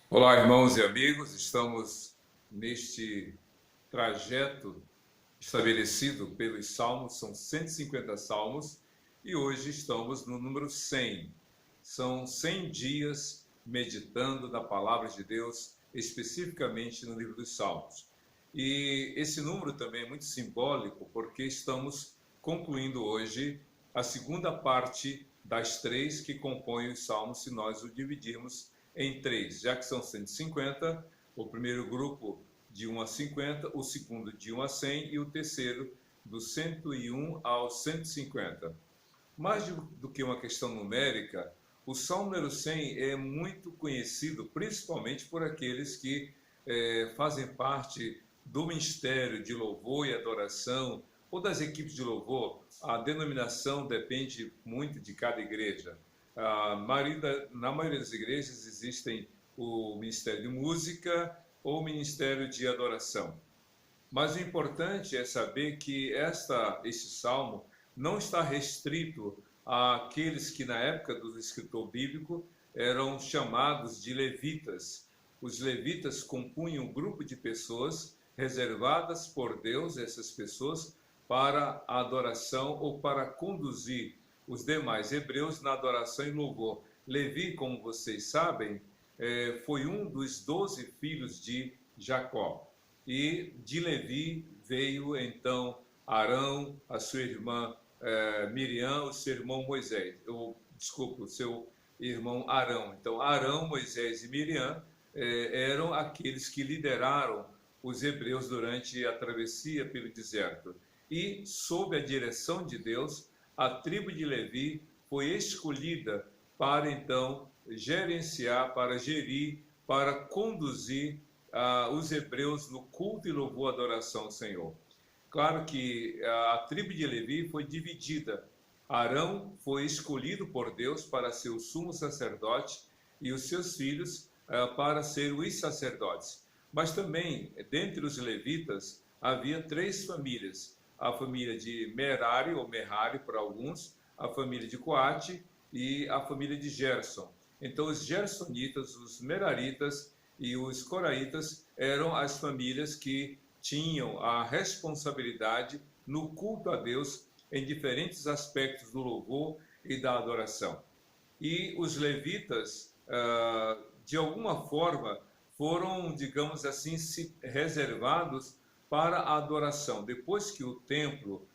Olá, irmãos e amigos, estamos neste trajeto estabelecido pelos salmos, são 150 salmos, e hoje estamos no número 100. São 100 dias meditando na palavra de Deus, especificamente no livro dos Salmos. E esse número também é muito simbólico, porque estamos concluindo hoje a segunda parte das três que compõem os Salmos, se nós o dividirmos em três, já que são 150, o primeiro grupo de 1 a 50, o segundo de 1 a 100 e o terceiro do 101 ao 150. Mais do que uma questão numérica, o Salmo número 100 é muito conhecido, principalmente por aqueles que fazem parte do ministério de louvor e adoração ou das equipes de louvor. A denominação depende muito de cada igreja. Na maioria das igrejas existem o ministério de música ou o ministério de adoração. Mas o importante é saber que este salmo não está restrito àqueles que na época do escritor bíblico eram chamados de levitas. Os levitas compunham um grupo de pessoas reservadas por Deus, essas pessoas, para a adoração ou para conduzir os demais hebreus na adoração e louvor. Levi, como vocês sabem, foi um dos 12 filhos de Jacó. E de Levi veio então Arão, a sua irmã Miriam, o seu irmão Moisés. Desculpa, o seu irmão Arão. Então, Arão, Moisés e Miriam eram aqueles que lideraram os hebreus durante a travessia pelo deserto. E, sob a direção de Deus, a tribo de Levi foi escolhida para então gerenciar, para gerir, para conduzir os hebreus no culto e louvor e adoração ao Senhor. Claro que a tribo de Levi foi dividida. Arão foi escolhido por Deus para ser o sumo sacerdote e os seus filhos para ser os sacerdotes. Mas também, dentre os levitas, havia três famílias. A família de Merari, ou Merari para alguns, a família de Coate e a família de Gerson. Então, os gersonitas, os meraritas e os coraitas eram as famílias que tinham a responsabilidade no culto a Deus em diferentes aspectos do louvor e da adoração. E os levitas, de alguma forma, foram, digamos assim, reservados para a adoração. Depois que o templo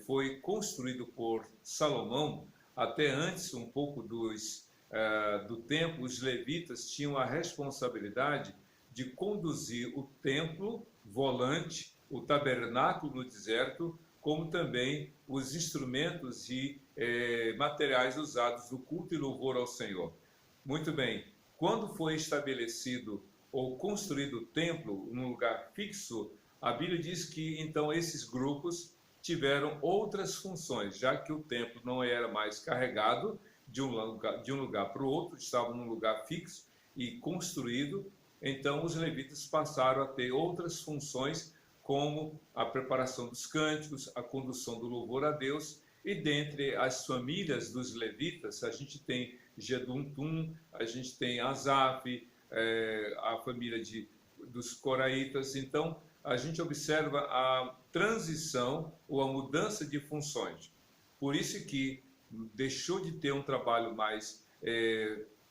foi construído por Salomão, até antes um pouco do templo, os levitas tinham a responsabilidade de conduzir o templo volante, o tabernáculo no deserto, como também os instrumentos e materiais usados no culto e louvor ao Senhor. Muito bem, quando foi estabelecido ou construído o templo num lugar fixo, a Bíblia diz que então esses grupos tiveram outras funções, já que o templo não era mais carregado de um lugar para o outro, estava num lugar fixo e construído. Então os levitas passaram a ter outras funções, como a preparação dos cânticos, a condução do louvor a Deus. E dentre as famílias dos levitas, a gente tem Jedutum, a gente tem Asaf, a família dos coraitas. Então, a gente observa a transição ou a mudança de funções. Por isso que deixou de ter um trabalho mais,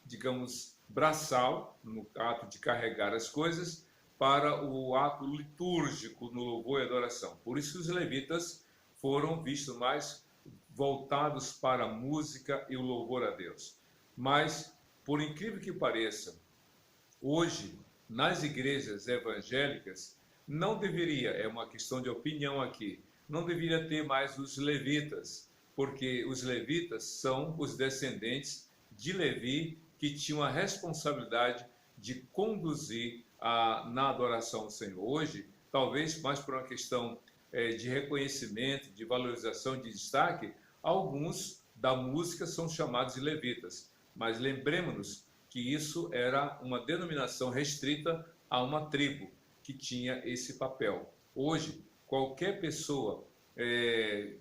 digamos, braçal, no ato de carregar as coisas, para o ato litúrgico no louvor e adoração. Por isso os levitas foram vistos mais voltados para a música e o louvor a Deus. Mas, por incrível que pareça, hoje, nas igrejas evangélicas, não deveria, é uma questão de opinião aqui, não deveria ter mais os levitas, porque os levitas são os descendentes de Levi que tinham a responsabilidade de conduzir na adoração ao Senhor. Hoje, talvez mais por uma questão de reconhecimento, de valorização, de destaque, alguns da música são chamados de levitas, mas lembremos-nos que isso era uma denominação restrita a uma tribo que tinha esse papel. Hoje, qualquer pessoa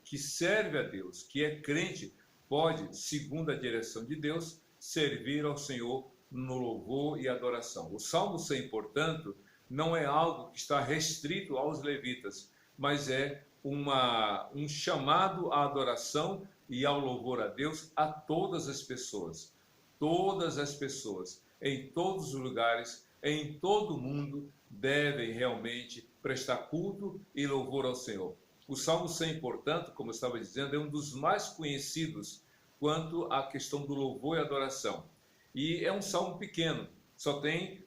que serve a Deus, que é crente, pode, segundo a direção de Deus, servir ao Senhor no louvor e adoração. O Salmo 100, portanto, não é algo que está restrito aos levitas, mas é um chamado à adoração e ao louvor a Deus a todas as pessoas. Todas as pessoas, em todos os lugares, em todo o mundo, devem realmente prestar culto e louvor ao Senhor. O Salmo 100, portanto, como eu estava dizendo, é um dos mais conhecidos quanto à questão do louvor e adoração. E é um salmo pequeno, só tem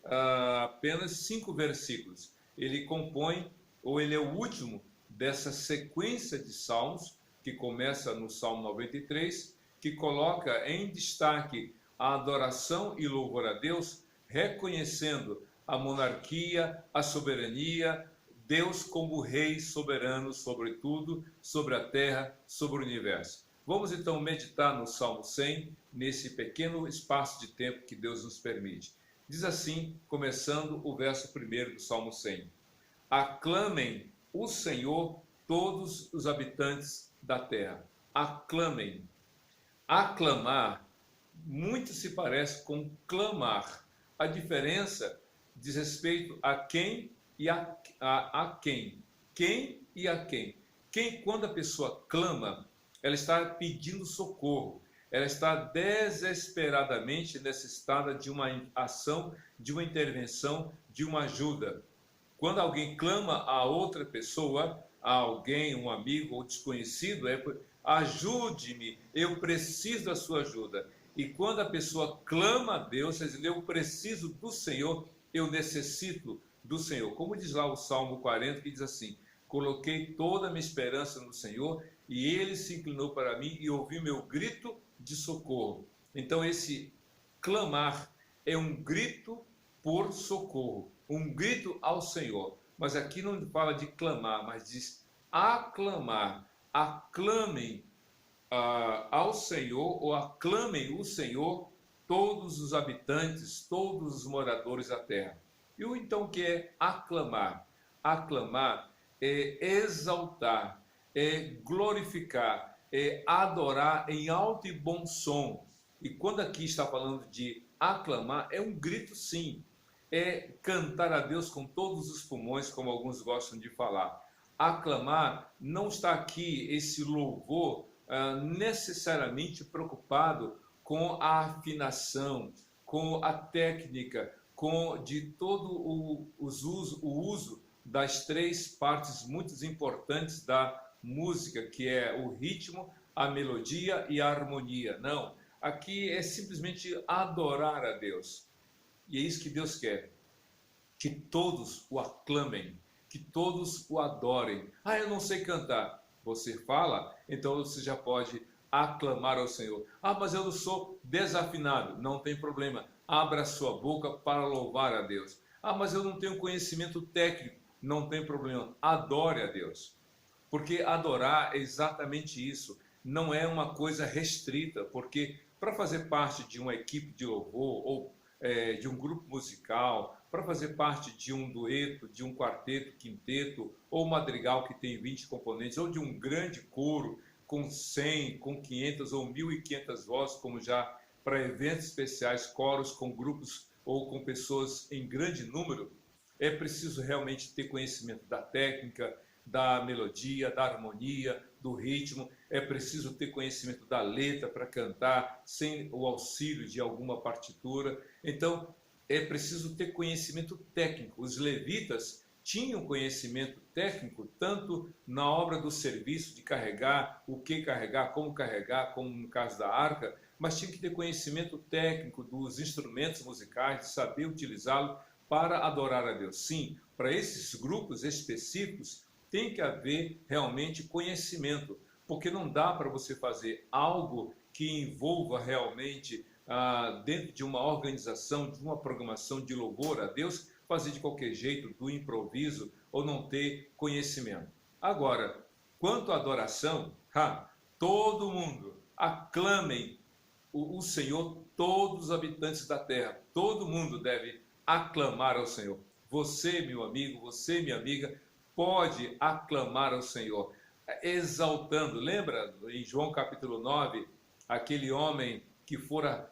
apenas 5 versículos. Ele compõe, ou ele é o último dessa sequência de salmos, que começa no Salmo 93, que coloca em destaque a adoração e louvor a Deus, reconhecendo a monarquia, a soberania, Deus como rei soberano sobre tudo, sobre a terra, sobre o universo. Vamos então meditar no Salmo 100, nesse pequeno espaço de tempo que Deus nos permite. Diz assim, começando o verso 1 do Salmo 100. Aclamem o Senhor todos os habitantes da terra. Aclamem. Aclamar muito se parece com clamar. A diferença diz respeito a quem e a quem. Quem e a quem. Quem, quando a pessoa clama, ela está pedindo socorro. Ela está desesperadamente necessitada de uma ação, de uma intervenção, de uma ajuda. Quando alguém clama a outra pessoa, a alguém, um amigo ou desconhecido, ajude-me, eu preciso da sua ajuda. E quando a pessoa clama a Deus, quer dizer, eu preciso do Senhor, eu necessito do Senhor. Como diz lá o Salmo 40, que diz assim: coloquei toda a minha esperança no Senhor, e Ele se inclinou para mim e ouviu meu grito de socorro. Então esse clamar é um grito por socorro, um grito ao Senhor. Mas aqui não fala de clamar, mas diz aclamar. Aclamem ao Senhor, ou aclamem o Senhor, todos os habitantes, todos os moradores da terra. E o então que é aclamar? Aclamar é exaltar, é glorificar, é adorar em alto e bom som. E quando aqui está falando de aclamar, é um grito sim, é cantar a Deus com todos os pulmões, como alguns gostam de falar. Aclamar não está aqui esse louvor necessariamente preocupado com a afinação, com a técnica, de todo o uso das 3 partes muito importantes da música, que é o ritmo, a melodia e a harmonia. Não, aqui é simplesmente adorar a Deus. E é isso que Deus quer, que todos o aclamem, que todos o adorem. Ah, eu não sei cantar. Você fala, então você já pode aclamar ao Senhor. Ah, mas eu não sou desafinado. Não tem problema. Abra sua boca para louvar a Deus. Ah, mas eu não tenho conhecimento técnico. Não tem problema. Adore a Deus. Porque adorar é exatamente isso. Não é uma coisa restrita, porque para fazer parte de uma equipe de louvor ou de um grupo musical, para fazer parte de um dueto, de um quarteto, quinteto, ou madrigal que tem 20 componentes, ou de um grande coro com 100, com 500 ou 1.500 vozes, como já para eventos especiais, coros com grupos ou com pessoas em grande número, é preciso realmente ter conhecimento da técnica, da melodia, da harmonia, do ritmo, é preciso ter conhecimento da letra para cantar sem o auxílio de alguma partitura. Então, é preciso ter conhecimento técnico. Os levitas tinham conhecimento técnico tanto na obra do serviço, de carregar, o que carregar, como no caso da arca, mas tinham que ter conhecimento técnico dos instrumentos musicais, de saber utilizá-lo para adorar a Deus. Sim, para esses grupos específicos tem que haver realmente conhecimento, porque não dá para você fazer algo que envolva realmente dentro de uma organização, de uma programação de louvor a Deus, fazer de qualquer jeito, do improviso, ou não ter conhecimento. Agora, quanto à adoração, todo mundo, aclamem o Senhor, todos os habitantes da terra, todo mundo deve aclamar ao Senhor. Você, meu amigo, você, minha amiga, pode aclamar ao Senhor, exaltando. Lembra em João capítulo 9, aquele homem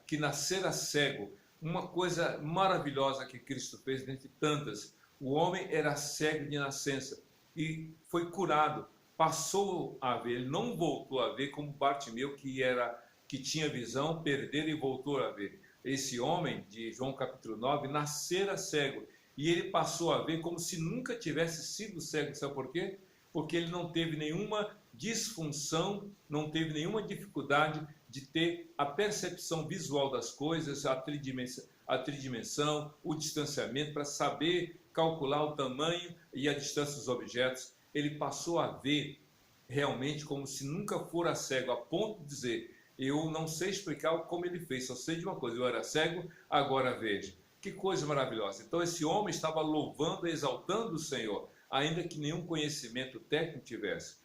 que nascera cego, uma coisa maravilhosa que Cristo fez, dentre tantas. O homem era cego de nascença e foi curado, passou a ver, ele não voltou a ver como Bartimeu, que tinha visão, perder e voltou a ver. Esse homem, de João capítulo 9, nascera cego, e ele passou a ver como se nunca tivesse sido cego. Sabe por quê? Porque ele não teve nenhuma disfunção, não teve nenhuma dificuldade de ter a percepção visual das coisas, a tridimensão, o distanciamento, para saber calcular o tamanho e a distância dos objetos. Ele passou a ver realmente como se nunca fora cego, a ponto de dizer: eu não sei explicar como ele fez, só sei de uma coisa: eu era cego, agora vejo. Que coisa maravilhosa. Então esse homem estava louvando e exaltando o Senhor, ainda que nenhum conhecimento técnico tivesse.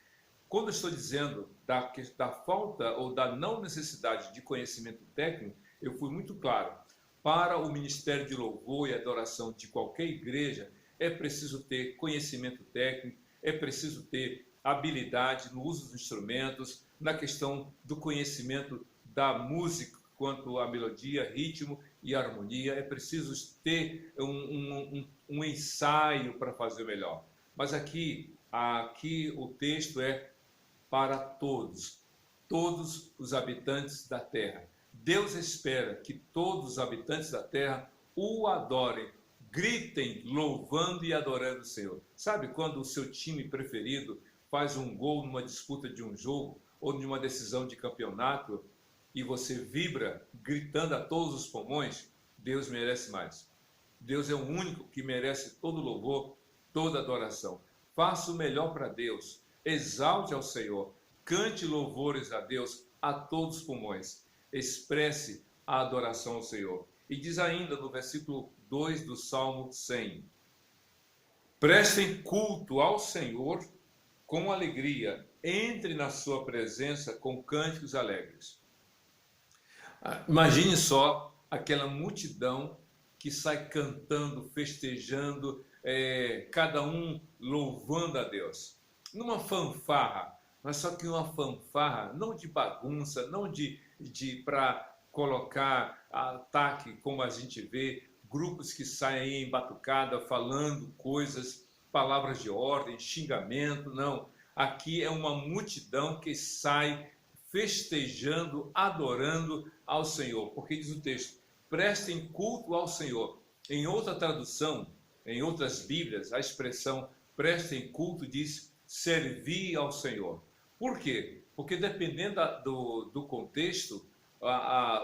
Quando eu estou dizendo da falta ou da não necessidade de conhecimento técnico, eu fui muito claro. Para o ministério de louvor e adoração de qualquer igreja, é preciso ter conhecimento técnico, é preciso ter habilidade no uso dos instrumentos, na questão do conhecimento da música, quanto à melodia, ritmo e harmonia. É preciso ter um ensaio para fazer melhor. Mas aqui o texto é para todos os habitantes da terra. Deus espera que todos os habitantes da terra o adorem, gritem louvando e adorando o Senhor. Sabe quando o seu time preferido faz um gol numa disputa de um jogo ou de uma decisão de campeonato e você vibra gritando a todos os pulmões? Deus merece mais. Deus é o único que merece todo louvor, toda adoração. Faça o melhor para Deus, exalte ao Senhor, cante louvores a Deus a todos os pulmões, expresse a adoração ao Senhor. E diz ainda no versículo 2 do Salmo 100: prestem culto ao Senhor com alegria, entre na sua presença com cânticos alegres. Imagine só aquela multidão que sai cantando, festejando, cada um louvando a Deus, numa fanfarra, mas só que uma fanfarra não de bagunça, não de para colocar ataque, como a gente vê, grupos que saem em batucada falando coisas, palavras de ordem, xingamento. Não, aqui é uma multidão que sai festejando, adorando ao Senhor, porque diz o texto: prestem culto ao Senhor. Em outra tradução, em outras Bíblias, a expressão prestem culto diz servir ao Senhor. Por quê? Porque dependendo do contexto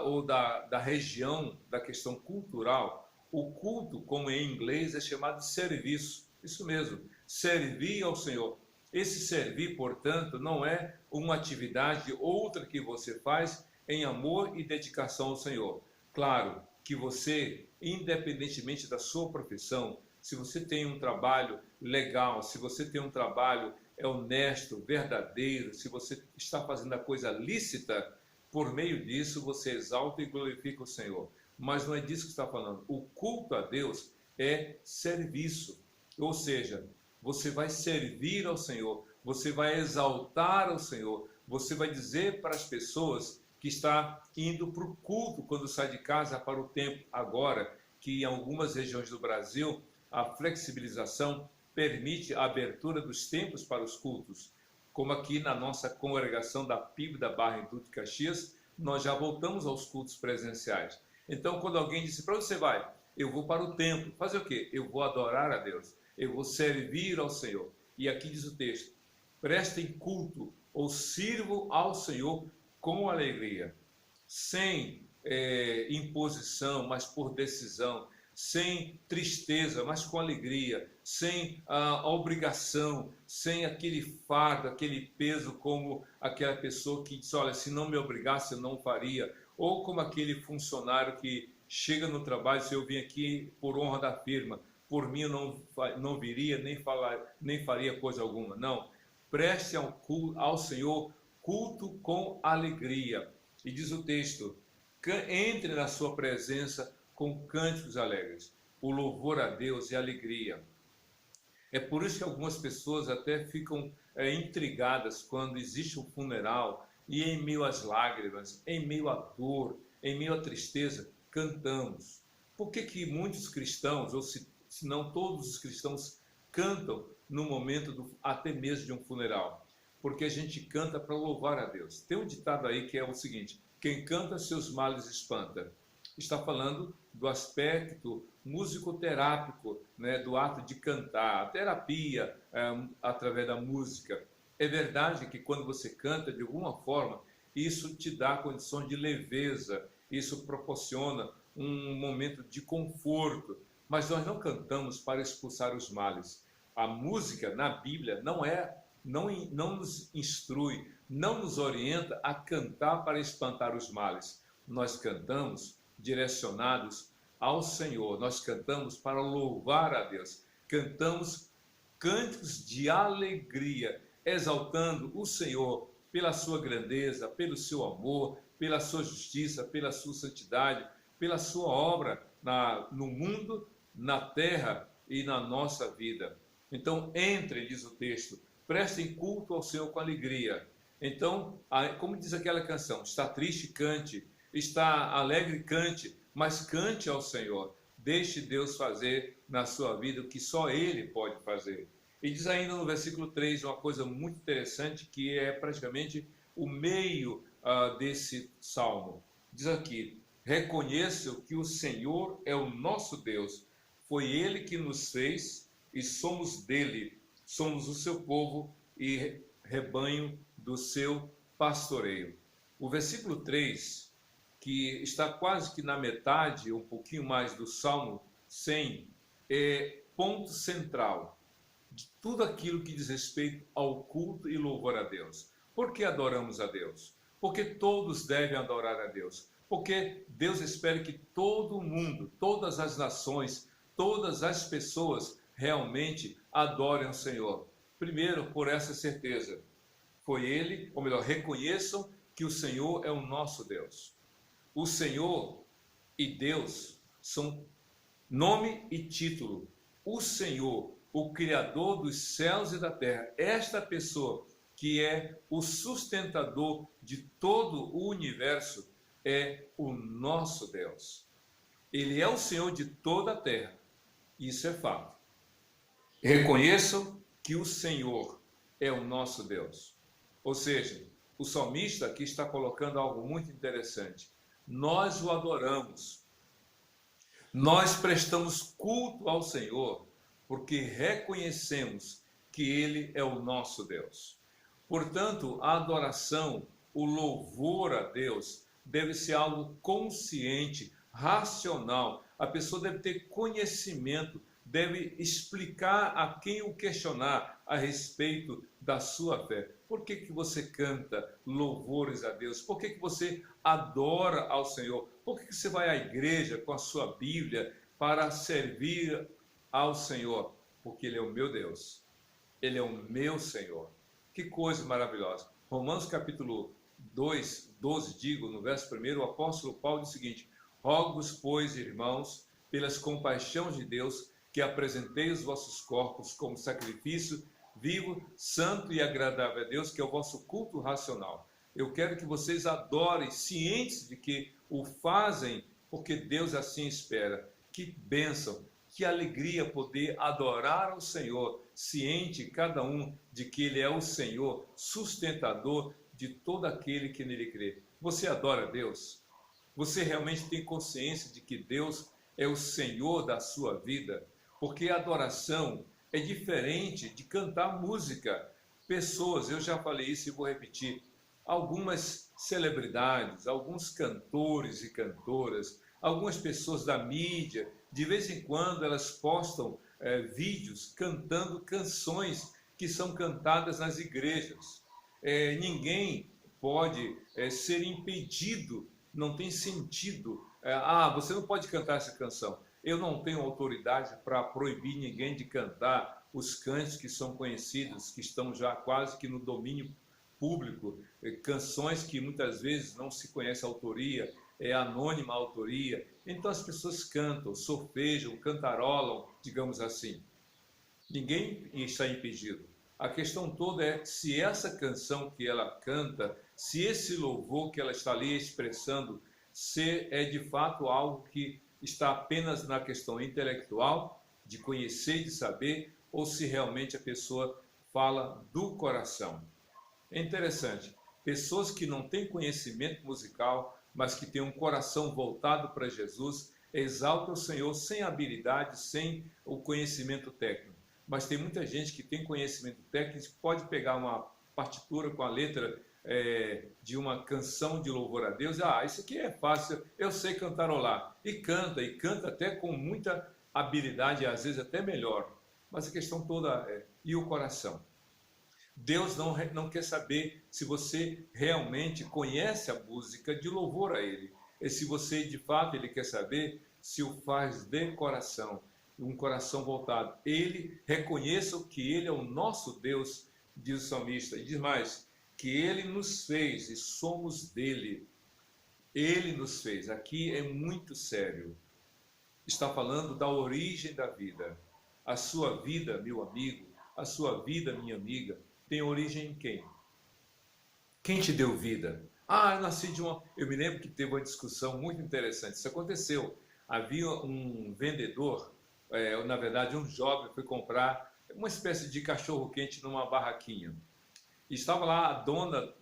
ou da região, da questão cultural, o culto, como em inglês, é chamado de serviço. Isso mesmo, servir ao Senhor. Esse servir, portanto, não é uma atividade outra que você faz em amor e dedicação ao Senhor. Claro que você, independentemente da sua profissão, se você tem um trabalho legal, se você tem um trabalho honesto, verdadeiro, se você está fazendo a coisa lícita, por meio disso você exalta e glorifica o Senhor. Mas não é disso que está falando. O culto a Deus é serviço. Ou seja, você vai servir ao Senhor, você vai exaltar ao Senhor, você vai dizer para as pessoas que está indo para o culto quando sai de casa para o templo. Agora que em algumas regiões do Brasil a flexibilização permite a abertura dos templos para os cultos, como aqui na nossa congregação da PIB da Barra em Duque Caxias, nós já voltamos aos cultos presenciais. Então, quando alguém disse: para onde você vai? Eu vou para o templo. Fazer o quê? Eu vou adorar a Deus, eu vou servir ao Senhor. E aqui diz o texto: prestem culto ou sirvam ao Senhor com alegria, sem imposição, mas por decisão, sem tristeza, mas com alegria, sem a obrigação, sem aquele fardo, aquele peso, como aquela pessoa que diz: olha, se não me obrigasse eu não faria, ou como aquele funcionário que chega no trabalho e diz: eu vim aqui por honra da firma, por mim eu não viria, nem faria coisa alguma. Não, preste ao Senhor culto com alegria. E diz o texto: entre na sua presença com cânticos alegres. O louvor a Deus e a alegria. É por isso que algumas pessoas até ficam intrigadas quando existe um funeral e em meio às lágrimas, em meio à dor, em meio à tristeza, cantamos. Por que que muitos cristãos, ou se não todos os cristãos, cantam no momento até mesmo de um funeral? Porque a gente canta para louvar a Deus. Tem um ditado aí que é o seguinte: quem canta seus males espanta. Está falando do aspecto musicoterápico, né, do ato de cantar, a terapia através da música. É verdade que quando você canta, de alguma forma, isso te dá condição de leveza, isso proporciona um momento de conforto, mas nós não cantamos para expulsar os males. A música na Bíblia não nos instrui, não nos orienta a cantar para espantar os males. Nós cantamos direcionados ao Senhor, nós cantamos para louvar a Deus, cantamos cânticos de alegria, exaltando o Senhor pela sua grandeza, pelo seu amor, pela sua justiça, pela sua santidade, pela sua obra no mundo, na terra e na nossa vida. Então, entrem, diz o texto, prestem culto ao Senhor com alegria. Então, como diz aquela canção, está triste, cante, está alegre, cante, mas cante ao Senhor. Deixe Deus fazer na sua vida o que só Ele pode fazer. E diz ainda no versículo 3 uma coisa muito interessante, que é praticamente o meio desse salmo. Diz aqui: reconheçam que o Senhor é o nosso Deus, foi Ele que nos fez e somos dele, somos o seu povo e rebanho do seu pastoreio. O versículo 3, que está quase que na metade, um pouquinho mais do Salmo 100, é ponto central de tudo aquilo que diz respeito ao culto e louvor a Deus. Por que adoramos a Deus? Porque todos devem adorar a Deus. Porque Deus espera que todo mundo, todas as nações, todas as pessoas realmente adorem o Senhor. Primeiro, por essa certeza, foi Ele, ou melhor, reconheçam que o Senhor é o nosso Deus. O Senhor e Deus são nome e título. O Senhor, o Criador dos céus e da terra, esta pessoa que é o sustentador de todo o universo, é o nosso Deus. Ele é o Senhor de toda a terra. Isso é fato. Reconheçam que o Senhor é o nosso Deus. Ou seja, o salmista aqui está colocando algo muito interessante. Nós o adoramos. Nós prestamos culto ao Senhor porque reconhecemos que Ele é o nosso Deus. Portanto, a adoração, o louvor a Deus, deve ser algo consciente, racional. A pessoa deve ter conhecimento, deve explicar a quem o questionar a respeito da sua fé. Por que que você canta louvores a Deus? Por que que você adora ao Senhor? Por que que você vai à igreja com a sua Bíblia para servir ao Senhor? Porque Ele é o meu Deus. Ele é o meu Senhor. Que coisa maravilhosa. Romanos capítulo 2, 12, digo, no verso 1, o apóstolo Paulo diz o seguinte: rogo-vos, pois, irmãos, pelas compaixões de Deus, que apresentei os vossos corpos como sacrifício vivo, santo e agradável a Deus, que é o vosso culto racional. Eu quero que vocês adorem, cientes de que o fazem porque Deus assim espera. Que bênção, que alegria poder adorar ao Senhor, ciente cada um de que Ele é o Senhor, sustentador de todo aquele que nele crê. Você adora a Deus? Você realmente tem consciência de que Deus é o Senhor da sua vida? Porque a adoração é diferente de cantar música. Pessoas, eu já falei isso e vou repetir, algumas celebridades, alguns cantores e cantoras, algumas pessoas da mídia, de vez em quando elas postam vídeos cantando canções que são cantadas nas igrejas. Ninguém pode ser impedido, não tem sentido. Você não pode cantar essa canção. Eu não tenho autoridade para proibir ninguém de cantar os cânticos que são conhecidos, que estão já quase que no domínio público, canções que muitas vezes não se conhece a autoria, é anônima a autoria. Então as pessoas cantam, solfejam, cantarolam, digamos assim. Ninguém está impedido. A questão toda é se essa canção que ela canta, se esse louvor que ela está ali expressando, se é de fato algo que está apenas na questão intelectual, de conhecer e de saber, ou se realmente a pessoa fala do coração. É interessante, pessoas que não têm conhecimento musical, mas que têm um coração voltado para Jesus, exaltam o Senhor sem habilidade, sem o conhecimento técnico. Mas tem muita gente que tem conhecimento técnico, pode pegar uma partitura com a letra de uma canção de louvor a Deus. Ah, isso aqui é fácil, eu sei cantarolar. E canta até com muita habilidade, às vezes até melhor. Mas a questão toda é, e o coração? Deus não quer saber se você realmente conhece a música de louvor a Ele. E se você, de fato, Ele quer saber se o faz de coração, um coração voltado. Ele reconheça que Ele é o nosso Deus, diz o salmista. E diz mais, que Ele nos fez e somos dEle. Ele nos fez. Aqui é muito sério. Está falando da origem da vida. A sua vida, meu amigo, a sua vida, minha amiga, tem origem em quem? Quem te deu vida? Ah, eu nasci de uma... Eu me lembro que teve uma discussão muito interessante. Isso aconteceu. Havia um vendedor, na verdade um jovem, foi comprar uma espécie de cachorro-quente numa barraquinha. E estava lá a dona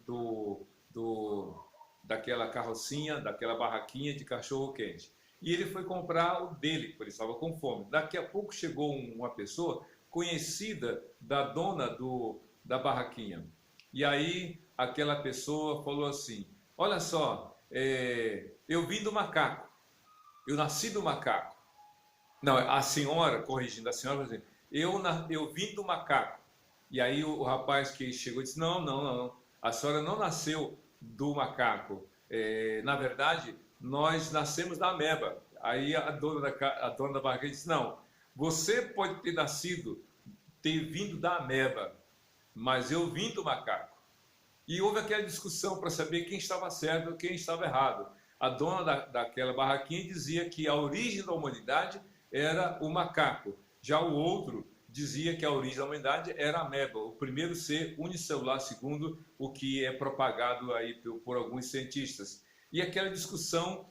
daquela carrocinha, daquela barraquinha de cachorro-quente. E ele foi comprar o dele, porque ele estava com fome. Daqui a pouco chegou uma pessoa conhecida da dona da barraquinha. E aí aquela pessoa falou assim, olha só, eu vim do macaco, eu nasci do macaco. Não, a senhora, corrigindo, a senhora falou assim, eu vim do macaco. E aí o rapaz que chegou disse, não, a senhora não nasceu do macaco. Na verdade, nós nascemos da ameba. Aí a dona da barraquinha disse, não, você pode ter vindo da ameba, mas eu vim do macaco. E houve aquela discussão para saber quem estava certo e quem estava errado. A dona daquela barraquinha dizia que a origem da humanidade era o macaco. Já o outro dizia que a origem da humanidade era a ameba, o primeiro ser unicelular, segundo o que é propagado aí por alguns cientistas. E aquela discussão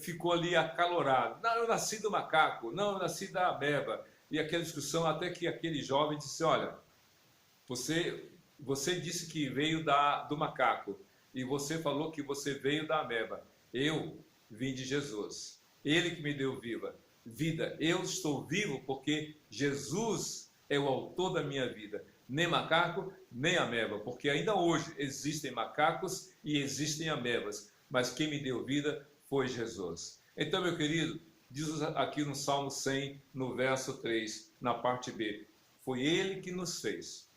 ficou ali acalorada. Não, eu nasci do macaco. Não, eu nasci da ameba. E aquela discussão até que aquele jovem disse, olha, você disse que veio do macaco e você falou que você veio da ameba. Eu vim de Jesus. Ele que me deu vida. Eu estou vivo porque Jesus é o autor da minha vida. Nem macaco, nem ameba, porque ainda hoje existem macacos e existem amebas, mas quem me deu vida foi Jesus. Então, meu querido, diz aqui no Salmo 100, no verso 3, na parte B, foi Ele que nos fez.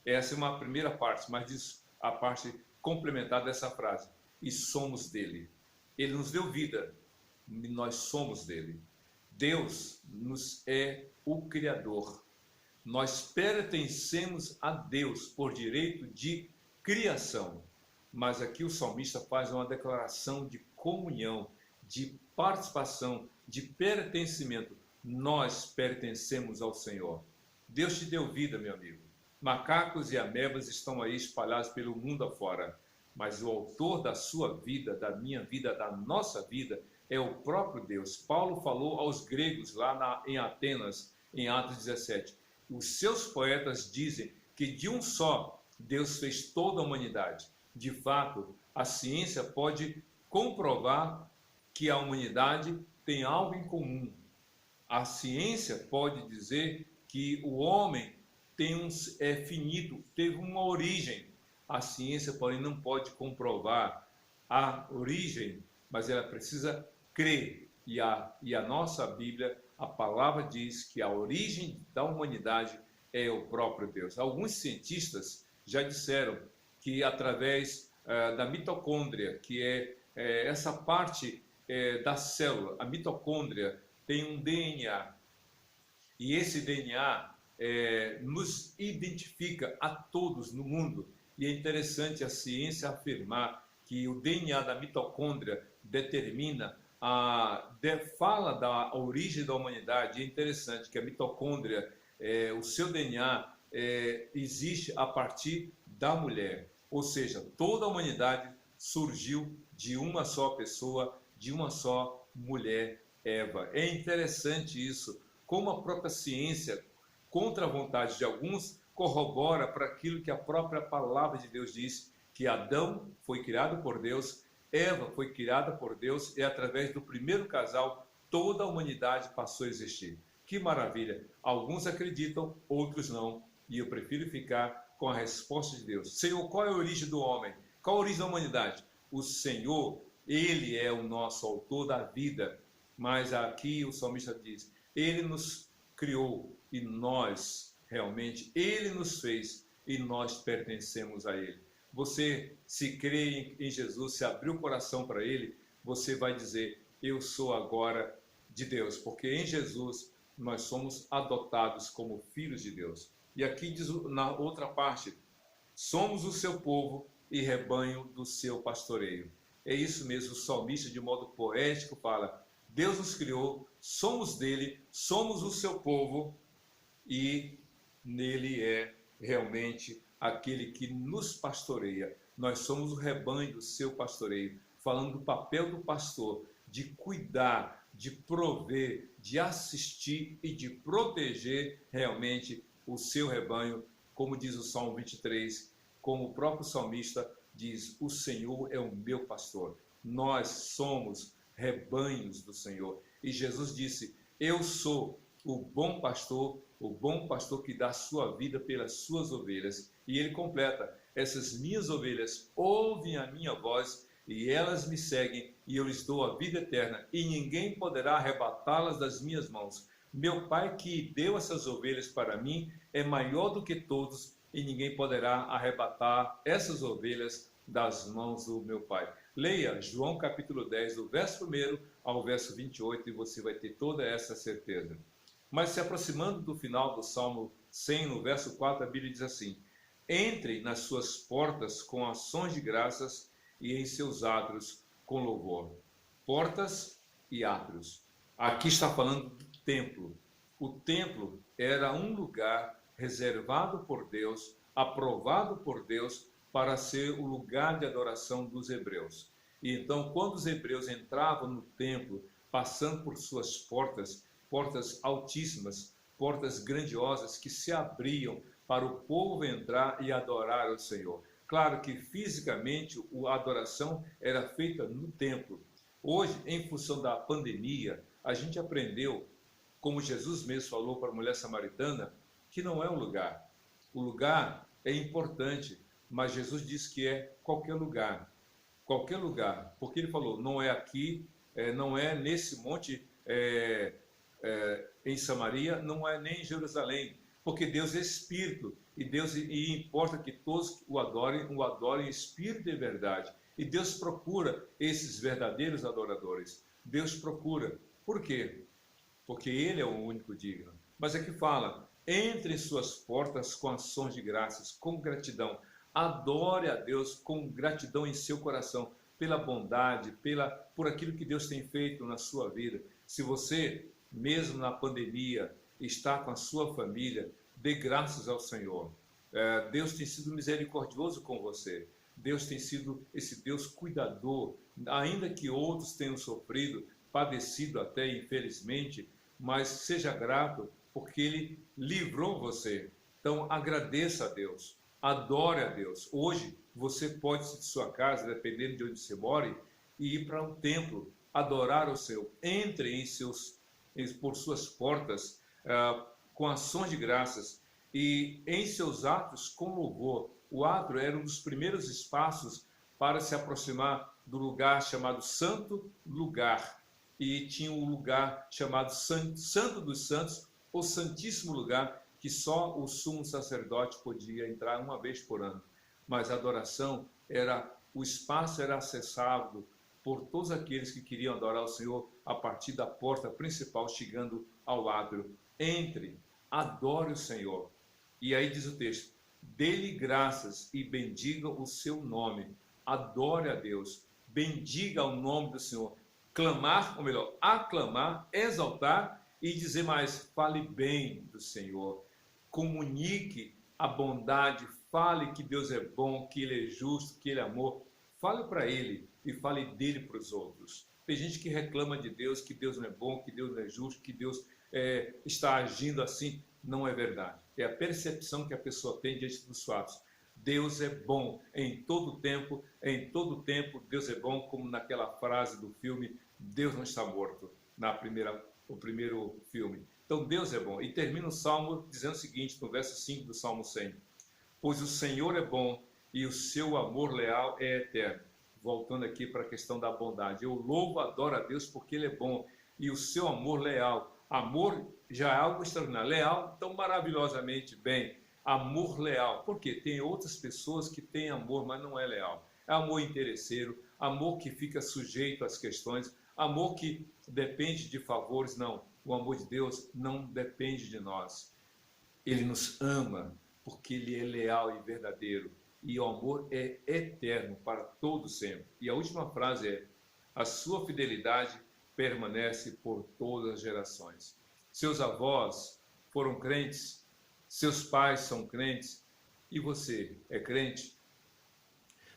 Essa é uma primeira parte, mas diz a parte complementar dessa frase, e somos dele. Ele nos deu vida, e nós somos dele. Deus nos é o Criador. Nós pertencemos a Deus por direito de criação. Mas aqui o salmista faz uma declaração de comunhão, de participação, de pertencimento. Nós pertencemos ao Senhor. Deus te deu vida, meu amigo. Macacos e amebas estão aí espalhados pelo mundo afora. Mas o autor da sua vida, da minha vida, da nossa vida, é o próprio Deus. Paulo falou aos gregos lá em Atenas, em Atos 17. Os seus poetas dizem que de um só Deus fez toda a humanidade. De fato, a ciência pode comprovar que a humanidade tem algo em comum. A ciência pode dizer que o homem é finito, teve uma origem. A ciência, porém, não pode comprovar a origem, mas ela precisa crer. E a nossa Bíblia, a palavra diz que a origem da humanidade é o próprio Deus. Alguns cientistas já disseram que através da mitocôndria, que é essa parte da célula, a mitocôndria tem um DNA, e esse DNA nos identifica a todos no mundo. E é interessante a ciência afirmar que o DNA da mitocôndria determina, fala da origem da humanidade. É interessante que a mitocôndria, o seu DNA existe a partir da mulher. Ou seja, toda a humanidade surgiu de uma só pessoa, de uma só mulher, Eva. É interessante isso, como a própria ciência, contra a vontade de alguns, corrobora para aquilo que a própria palavra de Deus diz, que Adão foi criado por Deus, Eva foi criada por Deus, e através do primeiro casal, toda a humanidade passou a existir. Que maravilha! Alguns acreditam, outros não, e eu prefiro ficar com a resposta de Deus. Senhor, qual é a origem do homem? Qual a origem da humanidade? O Senhor, Ele é o nosso autor da vida, mas aqui o salmista diz, Ele nos criou e nós, realmente, Ele nos fez e nós pertencemos a Ele. Você, se crê em Jesus, se abrir o coração para Ele, você vai dizer, eu sou agora de Deus, porque em Jesus nós somos adotados como filhos de Deus. E aqui diz na outra parte, somos o seu povo e rebanho do seu pastoreio. É isso mesmo, o salmista de modo poético fala, Deus nos criou, somos dele, somos o seu povo e nele é realmente aquele que nos pastoreia. Nós somos o rebanho do seu pastoreio, falando do papel do pastor, de cuidar, de prover, de assistir e de proteger realmente o seu rebanho, como diz o Salmo 23, como o próprio salmista diz, o Senhor é o meu pastor. Nós somos rebanhos do Senhor. E Jesus disse, eu sou o bom pastor que dá sua vida pelas suas ovelhas. E ele completa, essas minhas ovelhas ouvem a minha voz e elas me seguem e eu lhes dou a vida eterna e ninguém poderá arrebatá-las das minhas mãos. Meu Pai que deu essas ovelhas para mim é maior do que todos e ninguém poderá arrebatar essas ovelhas das mãos do meu Pai. Leia João capítulo 10, do verso 1 ao verso 28 e você vai ter toda essa certeza. Mas se aproximando do final do Salmo 100, no verso 4, a Bíblia diz assim, entre nas suas portas com ações de graças e em seus átrios com louvor. Portas e átrios. Aqui está falando do templo. O templo era um lugar reservado por Deus, aprovado por Deus, para ser o lugar de adoração dos hebreus. E então, quando os hebreus entravam no templo, passando por suas portas, portas altíssimas, portas grandiosas que se abriam para o povo entrar e adorar o Senhor. Claro que fisicamente a adoração era feita no templo. Hoje, em função da pandemia, a gente aprendeu, como Jesus mesmo falou para a mulher samaritana, que não é um lugar. O lugar é importante, mas Jesus disse que é qualquer lugar. Qualquer lugar. Porque ele falou, não é aqui, não é nesse monte em Samaria, não é nem em Jerusalém. Porque Deus é Espírito e importa que todos o adorem em Espírito e verdade. E Deus procura esses verdadeiros adoradores. Deus procura. Por quê? Porque Ele é o único digno. Mas aqui fala, entre em suas portas com ações de graças, com gratidão. Adore a Deus com gratidão em seu coração, pela bondade, por aquilo que Deus tem feito na sua vida. Se você, mesmo na pandemia, está com a sua família, dê graças ao Senhor. Deus tem sido misericordioso com você. Deus tem sido esse Deus cuidador, ainda que outros tenham sofrido, padecido até infelizmente, mas seja grato porque Ele livrou você. Então agradeça a Deus, adore a Deus. Hoje você pode ir de sua casa, dependendo de onde você mora, e ir para um templo, adorar o Senhor. Entre por suas portas com ações de graças e em seus atos com louvor. O átrio era um dos primeiros espaços para se aproximar do lugar chamado Santo Lugar. E tinha um lugar chamado Santo dos Santos, o Santíssimo Lugar, que só o sumo sacerdote podia entrar uma vez por ano. Mas a adoração o espaço era acessável por todos aqueles que queriam adorar o Senhor a partir da porta principal, chegando ao átrio. Entre, adore o Senhor. E aí diz o texto, dê-lhe graças e bendiga o seu nome. Adore a Deus, bendiga o nome do Senhor. Clamar, ou melhor, aclamar, exaltar e dizer mais, fale bem do Senhor. Comunique a bondade, fale que Deus é bom, que Ele é justo, que Ele é amor. Fale para Ele e fale dele para os outros. Tem gente que reclama de Deus, que Deus não é bom, que Deus não é justo, que Deus está agindo assim. Não é verdade. É a percepção que a pessoa tem diante dos fatos. Deus é bom em todo tempo Deus é bom, como naquela frase do filme Deus não está morto, o primeiro filme. Então Deus é bom. E termina o Salmo dizendo o seguinte, no verso 5 do Salmo 100. Pois o Senhor é bom e o seu amor leal é eterno. Voltando aqui para a questão da bondade. Eu louvo, adoro a Deus porque Ele é bom. E o seu amor leal. Amor já é algo extraordinário. Leal, tão maravilhosamente bem. Amor leal. Por quê? Tem outras pessoas que têm amor, mas não é leal. É amor interesseiro, amor que fica sujeito às questões, amor que depende de favores. Não, o amor de Deus não depende de nós. Ele nos ama porque Ele é leal e verdadeiro. E o amor é eterno para todo sempre. E a última frase é: a sua fidelidade permanece por todas as gerações. Seus avós foram crentes, seus pais são crentes, e você é crente?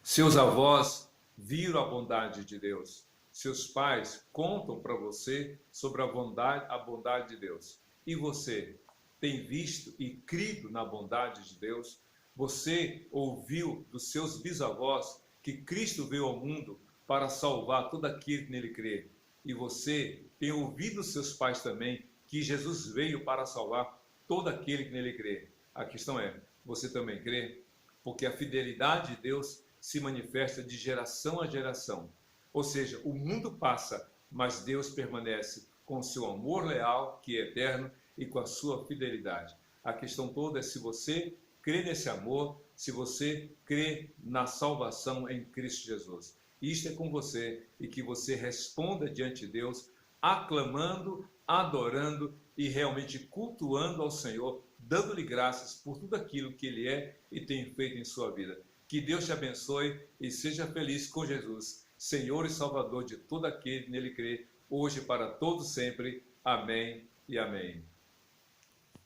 Seus avós viram a bondade de Deus. Seus pais contam para você sobre a bondade de Deus. E você tem visto e crido na bondade de Deus? Você ouviu dos seus bisavós que Cristo veio ao mundo para salvar todo aquele que nele crê. E você tem ouvido dos seus pais também que Jesus veio para salvar todo aquele que nele crê. A questão é, você também crê? Porque a fidelidade de Deus se manifesta de geração a geração. Ou seja, o mundo passa, mas Deus permanece com o seu amor leal, que é eterno, e com a sua fidelidade. A questão toda é se você crê nesse amor, se você crê na salvação em Cristo Jesus. Isto é com você, e que você responda diante de Deus, aclamando, adorando e realmente cultuando ao Senhor, dando-lhe graças por tudo aquilo que Ele é e tem feito em sua vida. Que Deus te abençoe e seja feliz com Jesus, Senhor e Salvador de todo aquele que nele crê, hoje e para todos sempre. Amém e amém.